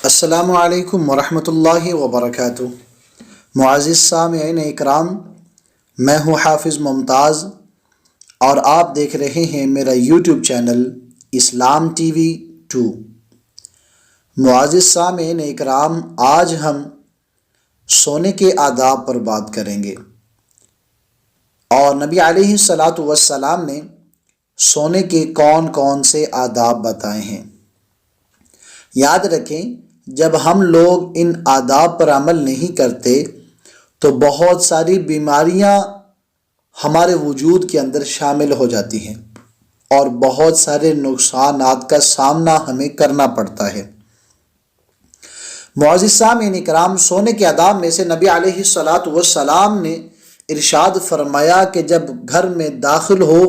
السلام علیکم ورحمۃ اللہ وبرکاتہ۔ معزز سامعین اکرام، میں ہوں حافظ ممتاز اور آپ دیکھ رہے ہیں میرا یوٹیوب چینل اسلام ٹی وی 2۔ معزز سامعین اکرام، آج ہم سونے کے آداب پر بات کریں گے، اور نبی علیہ الصلاۃ والسلام نے سونے کے کون کون سے آداب بتائے ہیں۔ یاد رکھیں، جب ہم لوگ ان آداب پر عمل نہیں کرتے تو بہت ساری بیماریاں ہمارے وجود کے اندر شامل ہو جاتی ہیں اور بہت سارے نقصانات کا سامنا ہمیں کرنا پڑتا ہے۔ معزز سامعین اکرام، سونے کے آداب میں سے نبی علیہ الصلاۃ والسلام نے ارشاد فرمایا کہ جب گھر میں داخل ہو،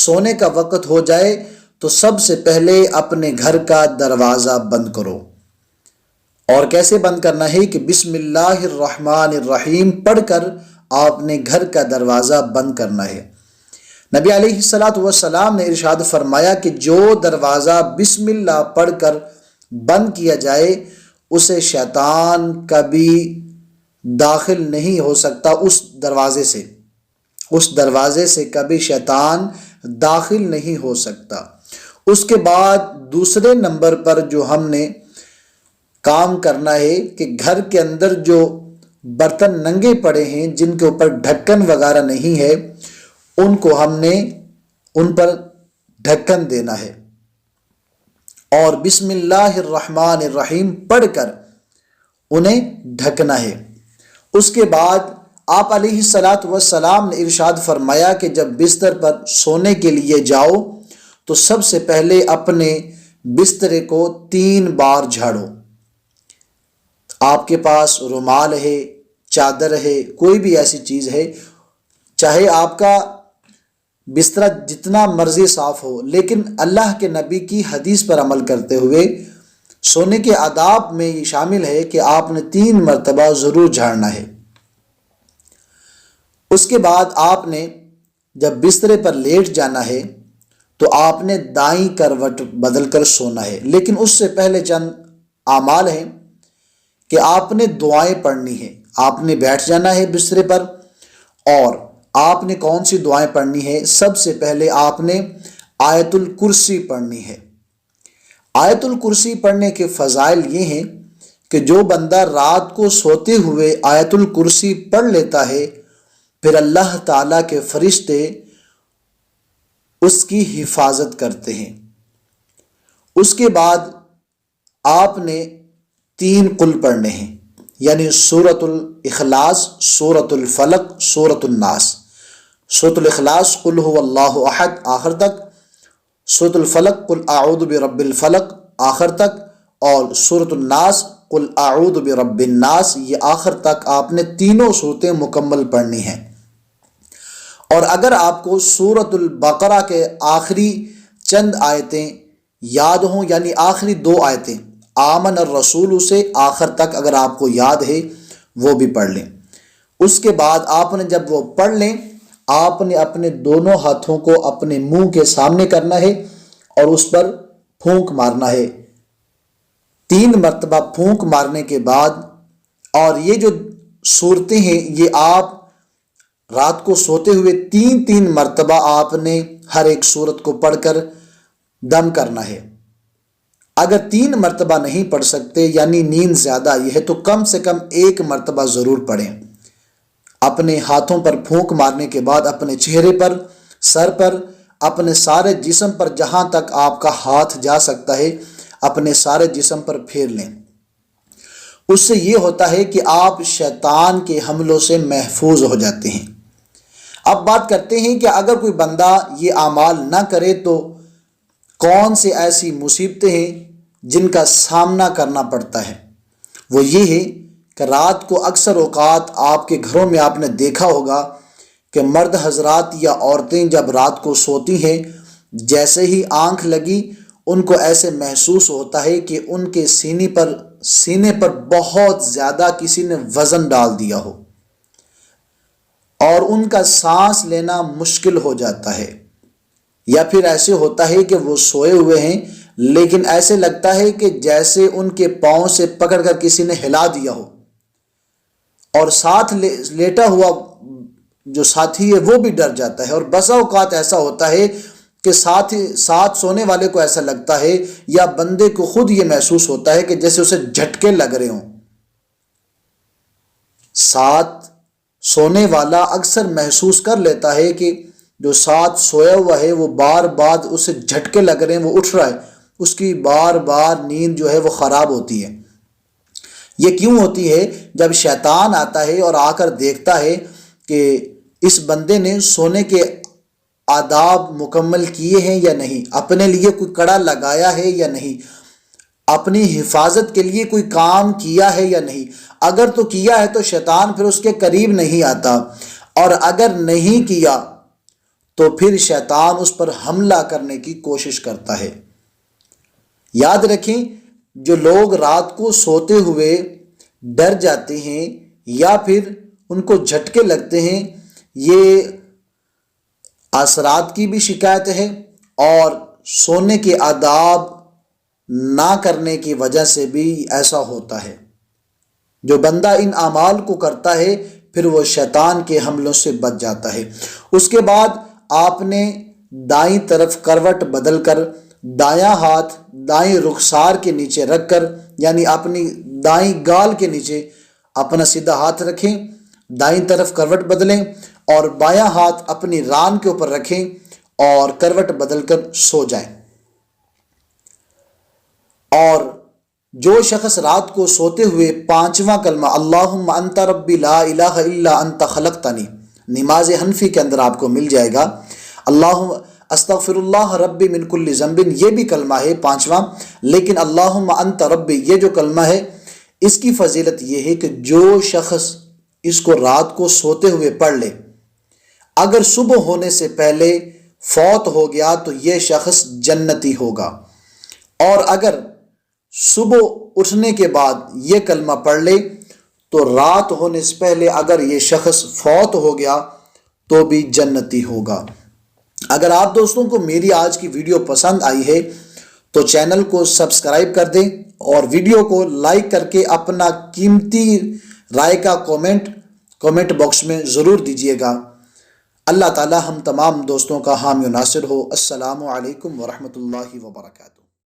سونے کا وقت ہو جائے تو سب سے پہلے اپنے گھر کا دروازہ بند کرو۔ اور کیسے بند کرنا ہے کہ بسم اللہ الرحمن الرحیم پڑھ کر آپ نے گھر کا دروازہ بند کرنا ہے۔ نبی علیہ الصلاۃ والسلام نے ارشاد فرمایا کہ جو دروازہ بسم اللہ پڑھ کر بند کیا جائے اسے شیطان کبھی داخل نہیں ہو سکتا، اس دروازے سے کبھی شیطان داخل نہیں ہو سکتا۔ اس کے بعد دوسرے نمبر پر جو ہم نے کام کرنا ہے کہ گھر کے اندر جو برتن ننگے پڑے ہیں، جن کے اوپر ڈھکن وغیرہ نہیں ہے، ان کو ہم نے ان پر ڈھکن دینا ہے اور بسم اللہ الرحمن الرحیم پڑھ کر انہیں ڈھکنا ہے۔ اس کے بعد آپ علیہ الصلاۃ والسلام نے ارشاد فرمایا کہ جب بستر پر سونے کے لیے جاؤ تو سب سے پہلے اپنے بسترے کو 3 بار جھاڑو۔ آپ کے پاس رومال ہے، چادر ہے، کوئی بھی ایسی چیز ہے، چاہے آپ کا بستر جتنا مرضی صاف ہو، لیکن اللہ کے نبی کی حدیث پر عمل کرتے ہوئے سونے کے آداب میں یہ شامل ہے کہ آپ نے 3 مرتبہ ضرور جھاڑنا ہے۔ اس کے بعد آپ نے جب بسترے پر لیٹ جانا ہے تو آپ نے دائیں کروٹ بدل کر سونا ہے، لیکن اس سے پہلے چند اعمال ہیں کہ آپ نے دعائیں پڑھنی ہیں۔ آپ نے بیٹھ جانا ہے بسترے پر اور آپ نے کون سی دعائیں پڑھنی ہے؟ سب سے پہلے آپ نے آیت الکرسی پڑھنی ہے۔ آیت الکرسی پڑھنے کے فضائل یہ ہیں کہ جو بندہ رات کو سوتے ہوئے آیت الکرسی پڑھ لیتا ہے، پھر اللہ تعالیٰ کے فرشتے اس کی حفاظت کرتے ہیں۔ اس کے بعد آپ نے 3 قل پڑھنے ہیں، یعنی سورۃ الاخلاص، سورۃ الفلق، سورۃ الناس۔ سورۃ الاخلاص قل هو اللہ احد آخر تک، سورۃ الفلق قل اعوذ برب الفلق آخر تک، اور سورۃ الناس قل اعوذ برب الناس، یہ آخر تک آپ نے تینوں صورتیں مکمل پڑھنی ہیں۔ اور اگر آپ کو سورۃ البقرہ کے آخری چند آیتیں یاد ہوں، یعنی آخری 2 آیتیں آمن الرسول سے آخر تک اگر آپ کو یاد ہے، وہ بھی پڑھ لیں۔ اس کے بعد آپ نے جب وہ پڑھ لیں، آپ نے اپنے دونوں ہاتھوں کو اپنے منہ کے سامنے کرنا ہے اور اس پر پھونک مارنا ہے۔ 3 مرتبہ پھونک مارنے کے بعد، اور یہ جو صورتیں ہیں یہ آپ رات کو سوتے ہوئے 3 مرتبہ آپ نے ہر ایک صورت کو پڑھ کر دم کرنا ہے۔ اگر 3 مرتبہ نہیں پڑھ سکتے، یعنی نیند زیادہ آئی ہے، تو کم سے کم 1 مرتبہ ضرور پڑھیں۔ اپنے ہاتھوں پر پھونک مارنے کے بعد اپنے چہرے پر، سر پر، اپنے سارے جسم پر، جہاں تک آپ کا ہاتھ جا سکتا ہے اپنے سارے جسم پر پھیر لیں۔ اس سے یہ ہوتا ہے کہ آپ شیطان کے حملوں سے محفوظ ہو جاتے ہیں۔ اب بات کرتے ہیں کہ اگر کوئی بندہ یہ اعمال نہ کرے تو کون سی ایسی مصیبتیں ہیں جن کا سامنا کرنا پڑتا ہے؟ وہ یہ ہے کہ رات کو اکثر اوقات آپ کے گھروں میں آپ نے دیکھا ہوگا کہ مرد حضرات یا عورتیں جب رات کو سوتی ہیں، جیسے ہی آنکھ لگی ان کو ایسے محسوس ہوتا ہے کہ ان کے سینے پر بہت زیادہ کسی نے وزن ڈال دیا ہو اور ان کا سانس لینا مشکل ہو جاتا ہے، یا پھر ایسے ہوتا ہے کہ وہ سوئے ہوئے ہیں لیکن ایسے لگتا ہے کہ جیسے ان کے پاؤں سے پکڑ کر کسی نے ہلا دیا ہو، اور ساتھ لیٹا ہوا جو ساتھی ہے وہ بھی ڈر جاتا ہے۔ اور بسا اوقات ایسا ہوتا ہے کہ ساتھ سونے والے کو ایسا لگتا ہے یا بندے کو خود یہ محسوس ہوتا ہے کہ جیسے اسے جھٹکے لگ رہے ہوں۔ ساتھ سونے والا اکثر محسوس کر لیتا ہے کہ جو ساتھ سویا ہوا ہے وہ بار بار اسے جھٹکے لگ رہے ہیں، وہ اٹھ رہا ہے، اس کی بار بار نیند جو ہے وہ خراب ہوتی ہے۔ یہ کیوں ہوتی ہے؟ جب شیطان آتا ہے اور آ کر دیکھتا ہے کہ اس بندے نے سونے کے آداب مکمل کیے ہیں یا نہیں، اپنے لیے کوئی کڑا لگایا ہے یا نہیں، اپنی حفاظت کے لیے کوئی کام کیا ہے یا نہیں۔ اگر تو کیا ہے تو شیطان پھر اس کے قریب نہیں آتا، اور اگر نہیں کیا تو پھر شیطان اس پر حملہ کرنے کی کوشش کرتا ہے۔ یاد رکھیں، جو لوگ رات کو سوتے ہوئے ڈر جاتے ہیں یا پھر ان کو جھٹکے لگتے ہیں، یہ اثرات کی بھی شکایت ہے اور سونے کے آداب نہ کرنے کی وجہ سے بھی ایسا ہوتا ہے۔ جو بندہ ان اعمال کو کرتا ہے پھر وہ شیطان کے حملوں سے بچ جاتا ہے۔ اس کے بعد آپ نے دائیں طرف کروٹ بدل کر دایاں ہاتھ دائیں رخسار کے نیچے رکھ کر، یعنی اپنی دائیں گال کے نیچے اپنا سیدھا ہاتھ رکھیں، دائیں طرف کروٹ بدلیں، اور بایاں ہاتھ اپنی ران کے اوپر رکھیں اور کروٹ بدل کر سو جائیں۔ اور جو شخص رات کو سوتے ہوئے 5واں کلمہ اللہم انت ربی لا الہ الا انت خلقتنی، نماز حنفی کے اندر آپ کو مل جائے گا، اللہم استغفر اللہ ربی من کل ذنب، یہ بھی کلمہ ہے 5واں، لیکن اللہم انت ربی یہ جو کلمہ ہے اس کی فضیلت یہ ہے کہ جو شخص اس کو رات کو سوتے ہوئے پڑھ لے، اگر صبح ہونے سے پہلے فوت ہو گیا تو یہ شخص جنتی ہوگا، اور اگر صبح اٹھنے کے بعد یہ کلمہ پڑھ لے تو رات ہونے سے پہلے اگر یہ شخص فوت ہو گیا تو بھی جنتی ہوگا۔ اگر آپ دوستوں کو میری آج کی ویڈیو پسند آئی ہے تو چینل کو سبسکرائب کر دیں اور ویڈیو کو لائک کر کے اپنا قیمتی رائے کا کومنٹ باکس میں ضرور دیجیے گا۔ اللہ تعالی ہم تمام دوستوں کا حامی و ناصر ہو۔ السلام علیکم ورحمۃ اللہ وبرکاتہ۔